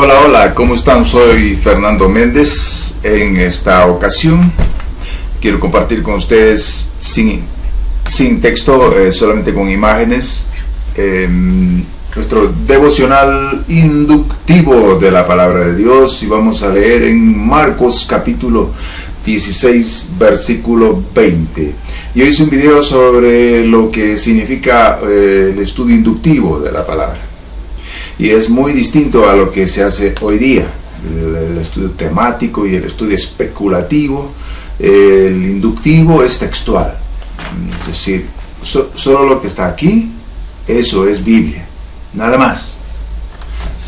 Hola, hola, ¿cómo están? Soy Fernando Méndez. En esta ocasión quiero compartir con ustedes sin texto, solamente con imágenes, nuestro devocional inductivo de la palabra de Dios, y vamos a leer en Marcos capítulo 16 versículo 20. Yo hice un video sobre lo que significa el estudio inductivo de la palabra, y es muy distinto a lo que se hace hoy día, el estudio temático y el estudio especulativo. El inductivo es textual, es decir, solo lo que está aquí, eso es Biblia, nada más.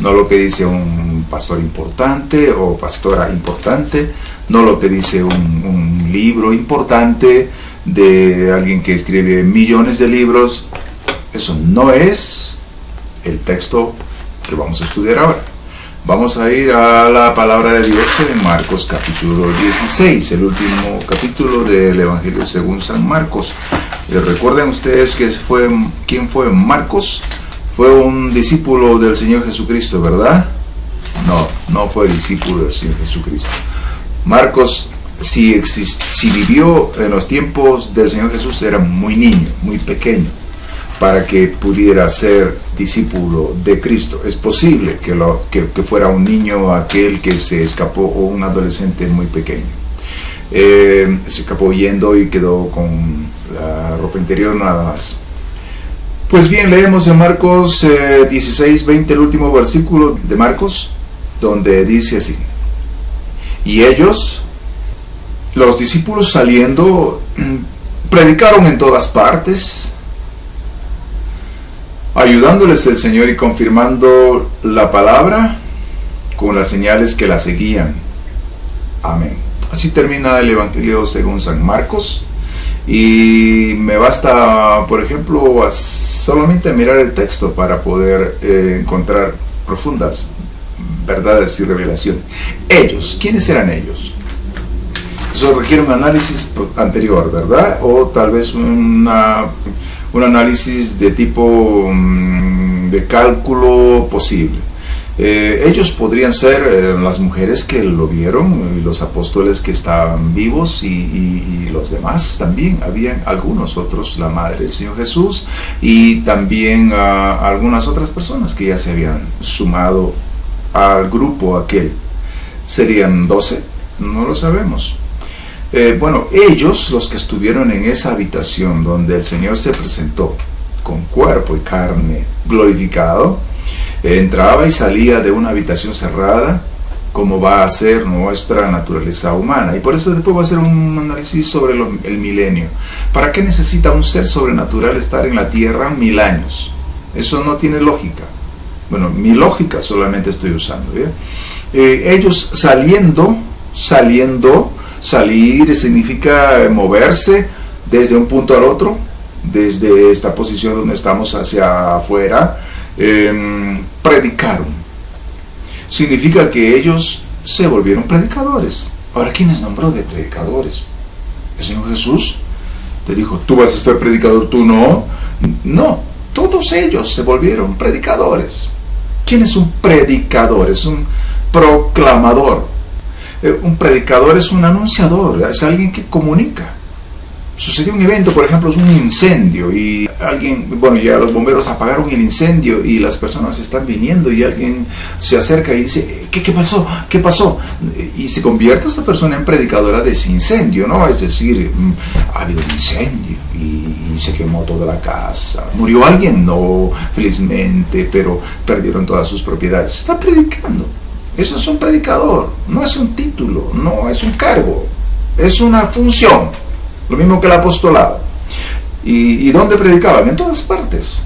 No lo que dice un pastor importante o pastora importante, no lo que dice un libro importante de alguien que escribe millones de libros. Eso no es el texto que vamos a estudiar ahora. Vamos a ir a la palabra de Dios en Marcos capítulo 16, el último capítulo del Evangelio según San Marcos. Recuerden ustedes quién fue Marcos. Fue un discípulo del Señor Jesucristo, ¿verdad? No fue discípulo del Señor Jesucristo. Marcos, si vivió en los tiempos del Señor Jesús, era muy niño, muy pequeño, para que pudiera ser discípulo de Cristo. Es posible que fuera un niño aquel que se escapó, o un adolescente muy pequeño. Se escapó huyendo y quedó con la ropa interior nada más. Pues bien, leemos en Marcos 16, 20, el último versículo de Marcos, donde dice así: y ellos, los discípulos saliendo, predicaron en todas partes, ayudándoles el Señor y confirmando la palabra con las señales que la seguían. Amén. Así termina el Evangelio según San Marcos. Y me basta, por ejemplo, solamente mirar el texto para poder encontrar profundas verdades y revelaciones. Ellos, ¿quiénes eran ellos? Eso requiere un análisis anterior, ¿verdad? O tal vez un análisis de tipo de cálculo posible. Ellos podrían ser las mujeres que lo vieron, los apóstoles que estaban vivos, y los demás también. Habían algunos otros, la madre del Señor Jesús, y también algunas otras personas que ya se habían sumado al grupo aquel. ¿Serían 12? No lo sabemos. Bueno, ellos, los que estuvieron en esa habitación donde el Señor se presentó con cuerpo y carne glorificado, entraba y salía de una habitación cerrada, como va a ser nuestra naturaleza humana. Y por eso después voy a hacer un análisis sobre el milenio. ¿Para qué necesita un ser sobrenatural estar en la tierra 1000 años? Eso no tiene lógica. Bueno, mi lógica solamente estoy usando, ¿ya? Ellos salir significa moverse desde un punto al otro, desde esta posición donde estamos hacia afuera. Predicaron. Significa que ellos se volvieron predicadores. Ahora, ¿quién les nombró de predicadores? ¿El Señor Jesús? ¿Te dijo, tú vas a ser predicador, tú no? No, todos ellos se volvieron predicadores. ¿Quién es un predicador? Es un proclamador. Un predicador es un anunciador, es alguien que comunica. Sucedió un evento, por ejemplo, es un incendio, y ya los bomberos apagaron el incendio y las personas están viniendo, y alguien se acerca y dice, ¿qué pasó? ¿Qué pasó? Y se convierte esta persona en predicadora de ese incendio, ¿no? Es decir, ha habido un incendio y se quemó toda la casa. ¿Murió alguien? No, felizmente, pero perdieron todas sus propiedades. Está predicando. Eso es un predicador, no es un título, no es un cargo, es una función. Lo mismo que el apostolado. ¿Y dónde predicaban? En todas partes.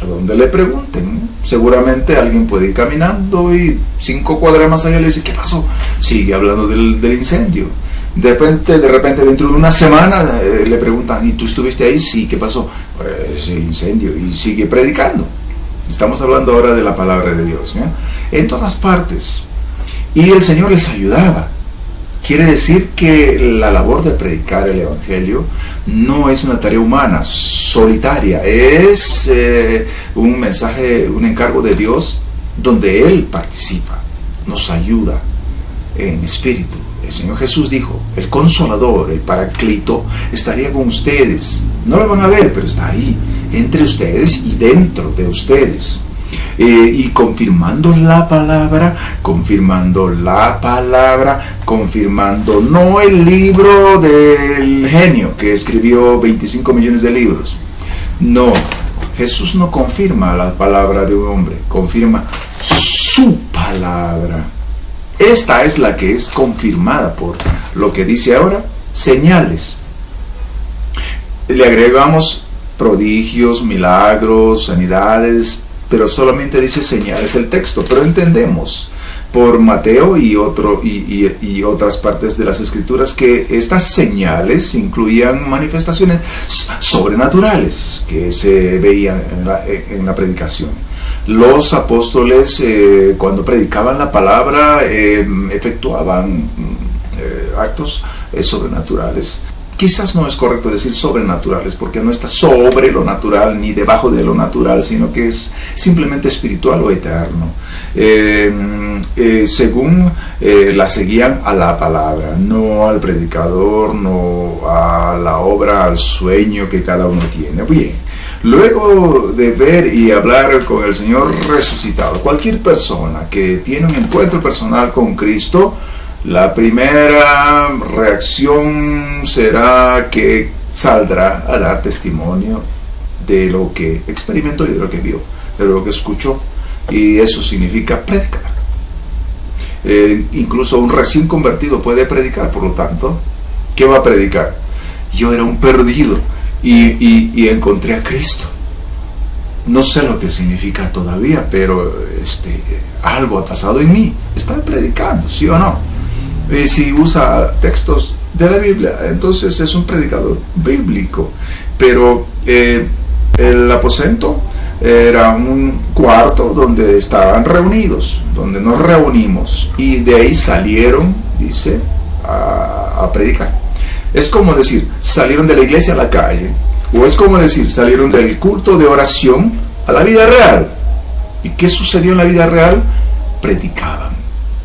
A donde le pregunten. Seguramente alguien puede ir caminando y 5 cuadras más allá le dice, ¿qué pasó? Sigue hablando del incendio. De repente, dentro de una semana, le preguntan, ¿y tú estuviste ahí? Sí, ¿qué pasó? Pues el incendio. Y sigue predicando. Estamos hablando ahora de la palabra de Dios, ¿eh? En todas partes. Y el Señor les ayudaba. Quiere decir que la labor de predicar el Evangelio no es una tarea humana, solitaria. Es un mensaje, un encargo de Dios donde Él participa. nos ayuda en espíritu. El Señor Jesús dijo, el Consolador, el Paraclito, estaría con ustedes. No lo van a ver, pero está ahí, entre ustedes y dentro de ustedes. Y confirmando la palabra, no el libro del genio que escribió 25 millones de libros. No, Jesús no confirma la palabra de un hombre, confirma su palabra. Esta es la que es confirmada por lo que dice ahora, señales. Le agregamos prodigios, milagros, sanidades, pero solamente dice señales el texto. Pero entendemos por Mateo y otras partes de las Escrituras que estas señales incluían manifestaciones sobrenaturales que se veían en la predicación. Los apóstoles, cuando predicaban la palabra, efectuaban actos sobrenaturales. Quizás no es correcto decir sobrenaturales, porque no está sobre lo natural ni debajo de lo natural, sino que es simplemente espiritual o eterno. Según la seguían a la palabra, no al predicador, no a la obra, al sueño que cada uno tiene. Bien, luego de ver y hablar con el Señor resucitado, cualquier persona que tiene un encuentro personal con Cristo, la primera reacción será que saldrá a dar testimonio de lo que experimentó y de lo que vio, de lo que escuchó, y eso significa predicar. Incluso un recién convertido puede predicar. Por lo tanto, ¿qué va a predicar? Yo era un perdido y encontré a Cristo. No sé lo que significa todavía, pero algo ha pasado en mí. Está predicando, ¿sí o no? Si usa textos de la Biblia, entonces es un predicador bíblico. Pero el aposento era un cuarto donde estaban reunidos, donde nos reunimos, y de ahí salieron, dice, a predicar. Es como decir, salieron de la iglesia a la calle, o es como decir, salieron del culto de oración a la vida real. ¿Y qué sucedió en la vida real? Predicaban.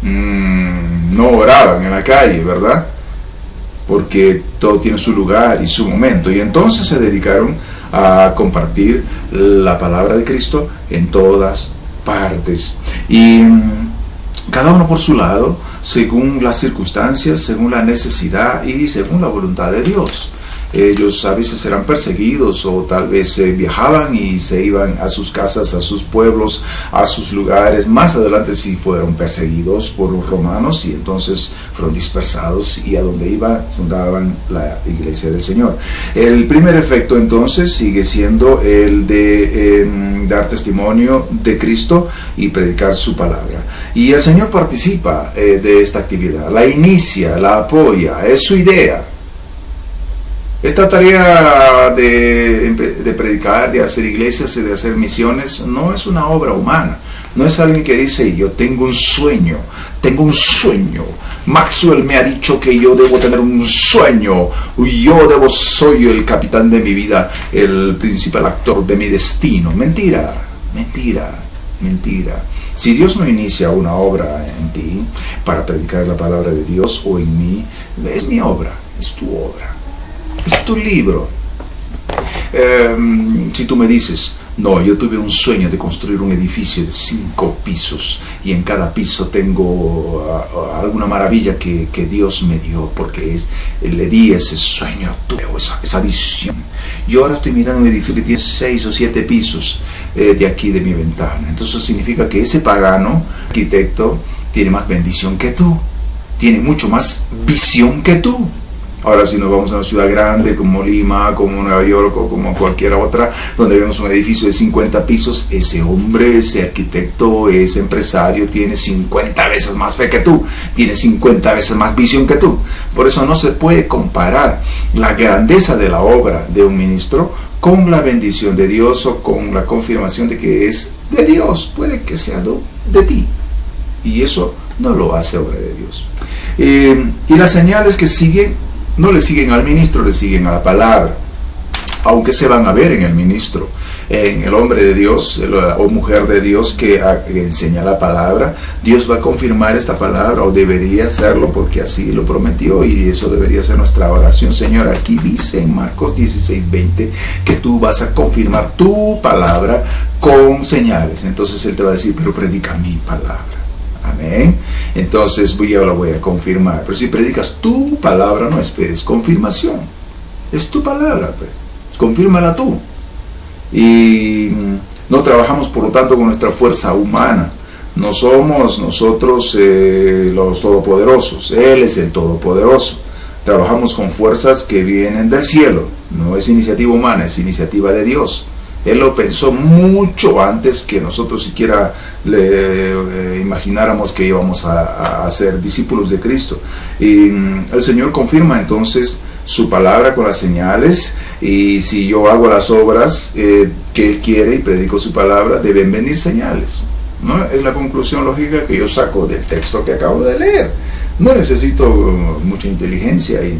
No oraban en la calle, ¿verdad? Porque todo tiene su lugar y su momento. Y entonces se dedicaron a compartir la palabra de Cristo en todas partes. Y cada uno por su lado, según las circunstancias, según la necesidad y según la voluntad de Dios. Ellos a veces eran perseguidos, o tal vez viajaban y se iban a sus casas, a sus pueblos, a sus lugares. Más adelante sí fueron perseguidos por los romanos y entonces fueron dispersados, y a donde iban fundaban la iglesia del Señor. El primer efecto entonces sigue siendo el de dar testimonio de Cristo y predicar su palabra. Y el Señor participa de esta actividad, la inicia, la apoya, es su idea. Esta tarea de predicar, de hacer iglesias y de hacer misiones no es una obra humana. No es alguien que dice, yo tengo un sueño. Maxwell me ha dicho que yo debo tener un sueño. Soy el capitán de mi vida, el principal actor de mi destino. Mentira. Si Dios no inicia una obra en ti para predicar la palabra de Dios o en mí, es mi obra, es tu obra. Es tu libro. Si tú me dices, no, yo tuve un sueño de construir un edificio de 5 pisos y en cada piso tengo alguna maravilla que Dios me dio, porque le di ese sueño, tuve esa visión. Yo ahora estoy mirando un edificio que tiene 6 o 7 pisos de aquí de mi ventana. Entonces significa que ese pagano arquitecto tiene más bendición que tú, tiene mucho más visión que tú. Ahora, si nos vamos a una ciudad grande como Lima, como Nueva York o como cualquier otra, donde vemos un edificio de 50 pisos, ese hombre, ese arquitecto, ese empresario tiene 50 veces más fe que tú, tiene 50 veces más visión que tú. Por eso no se puede comparar la grandeza de la obra de un ministro con la bendición de Dios o con la confirmación de que es de Dios. Puede que sea de ti, y eso no lo hace obra de Dios. Y las señales que siguen no le siguen al ministro, le siguen a la palabra, aunque se van a ver en el ministro. en el hombre de Dios o mujer de Dios que enseña la palabra, Dios va a confirmar esta palabra, o debería hacerlo, porque así lo prometió, y eso debería ser nuestra oración. Señor, aquí dice en Marcos 16:20 que tú vas a confirmar tu palabra con señales. Entonces Él te va a decir, pero predica mi palabra. Amén. Entonces yo la voy a confirmar. Pero si predicas tu palabra, no esperes confirmación. Es tu palabra, pues. Confírmala tú. Y no trabajamos, por lo tanto, con nuestra fuerza humana. No somos nosotros los todopoderosos. Él es el todopoderoso. Trabajamos con fuerzas que vienen del cielo. No es iniciativa humana, es iniciativa de Dios. Él lo pensó mucho antes que nosotros siquiera imagináramos que íbamos a ser discípulos de Cristo. Y el Señor confirma entonces su palabra con las señales, y si yo hago las obras que Él quiere y predico su palabra, deben venir señales, ¿no? Es la conclusión lógica que yo saco del texto que acabo de leer. No necesito mucha inteligencia y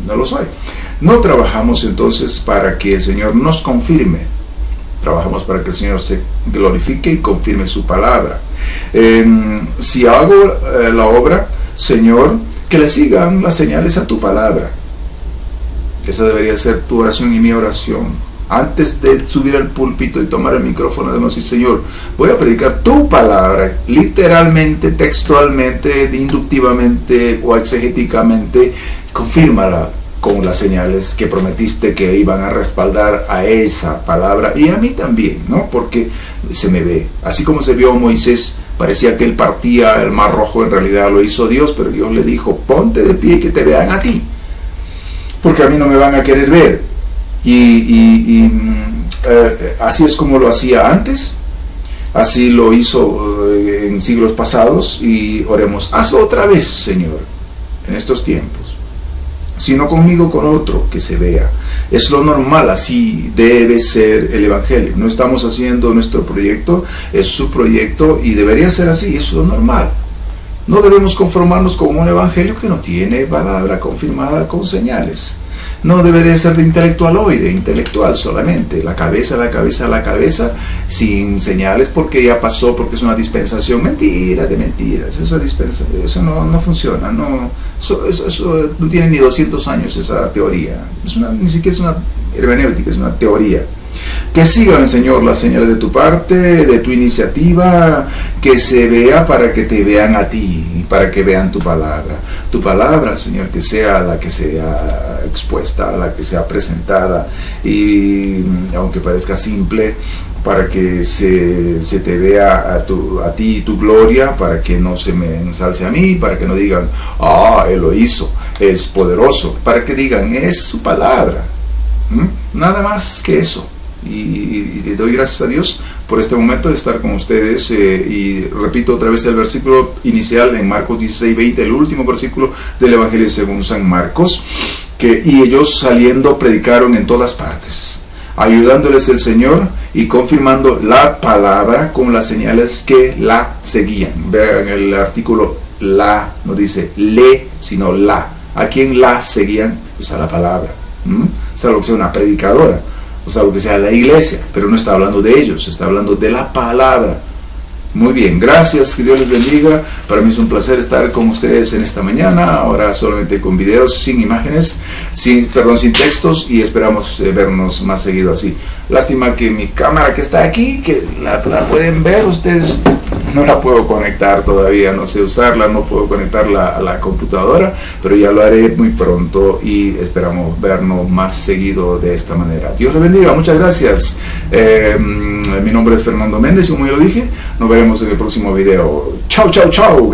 no lo soy. No trabajamos entonces para que el Señor nos confirme, trabajamos para que el Señor se glorifique y confirme su palabra. Si hago la obra, Señor, que le sigan las señales a tu palabra. Esa debería ser tu oración y mi oración. Antes de subir al púlpito y tomar el micrófono, debemos decir, Señor, voy a predicar tu palabra, literalmente, textualmente, inductivamente o exegéticamente. Confírmala con las señales que prometiste que iban a respaldar a esa palabra, y a mí también, ¿no? Porque se me ve, así como se vio a Moisés, parecía que él partía el mar rojo, en realidad lo hizo Dios, pero Dios le dijo, ponte de pie y que te vean a ti, porque a mí no me van a querer ver. Así es como lo hacía antes, así lo hizo en siglos pasados, y oremos, hazlo otra vez, Señor, en estos tiempos. Si no conmigo, con otro, que se vea. Es lo normal, así debe ser el Evangelio. No estamos haciendo nuestro proyecto, es su proyecto, y debería ser así, es lo normal. No debemos conformarnos con un Evangelio que no tiene palabra confirmada con señales. No debería ser de intelectualoide, intelectual solamente, la cabeza, sin señales, porque ya pasó, porque es una dispensación. Mentiras de mentiras, eso no funciona, eso no tiene ni 200 años esa teoría, ni siquiera es una hermenéutica, es una teoría. Que sigan, Señor, las señales de tu parte, de tu iniciativa, que se vea para que te vean a ti y para que vean tu palabra. Tu palabra, Señor, que sea la que sea expuesta, la que sea presentada, y aunque parezca simple, para que se te vea a ti tu gloria, para que no se me ensalce a mí, para que no digan, Él lo hizo, es poderoso, para que digan, es su palabra. Nada más que eso. Y le doy gracias a Dios por este momento de estar con ustedes, y repito otra vez el versículo inicial en Marcos 16:20, el último versículo del Evangelio según San Marcos, y ellos saliendo predicaron en todas partes, ayudándoles el Señor y confirmando la palabra con las señales que la seguían. Vean el artículo la, no dice le, sino la. ¿A quién la seguían? Pues a la palabra. Salvo que sea una predicadora, o salvo que sea la iglesia, pero no está hablando de ellos, está hablando de la palabra. Muy bien, gracias, que Dios les bendiga. Para mí es un placer estar con ustedes en esta mañana, ahora solamente con videos, sin imágenes, sin textos, y esperamos vernos más seguido así. Lástima que mi cámara que está aquí, que la pueden ver ustedes, no la puedo conectar todavía, no sé usarla, no puedo conectarla a la computadora, pero ya lo haré muy pronto, y esperamos vernos más seguido de esta manera. Dios les bendiga, muchas gracias. Mi nombre es Fernando Méndez, y como ya lo dije, nos veremos en el próximo video. Chao, chao, chao.